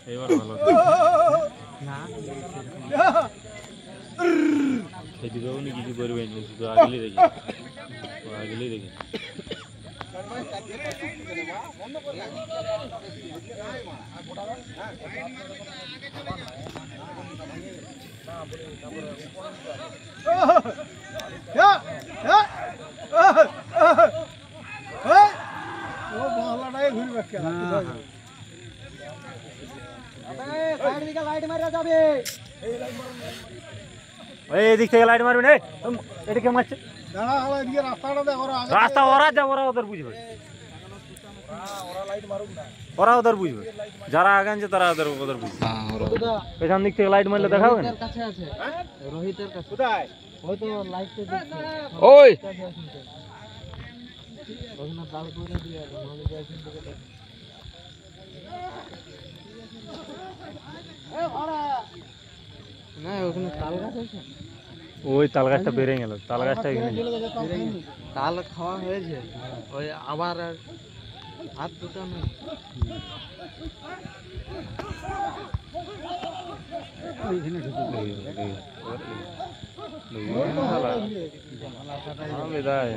এবার ভালো না সেদিকেও নি কিছু করবেন শুধু আগলেই দেখি আগলেই দেখি এদিক থেকে লাইট মারবেন এদিকে মারছে রাস্তা ওরা যা ওরা ওদের বুঝবে ওরা ওদের বুঝবে যারা আগে আনছে তারা ওদের ওদের বুঝবে পেছন দিক থেকে লাইট মারলে দেখাবে না রোহিতের কাছে কোথায় হয়তো লাইটটা দেখছে ওই ওখানে তাল করে দিয়ে আমাদের যাইছেন থেকে দেখ না ওখানে তাল গাছ আছে ওই তাল গাছটা বেড়ে গেল তাল গাছটা এখানে তাল খাওয়া হয়েছে ওই আবার হাত দুটো নেই বিদায়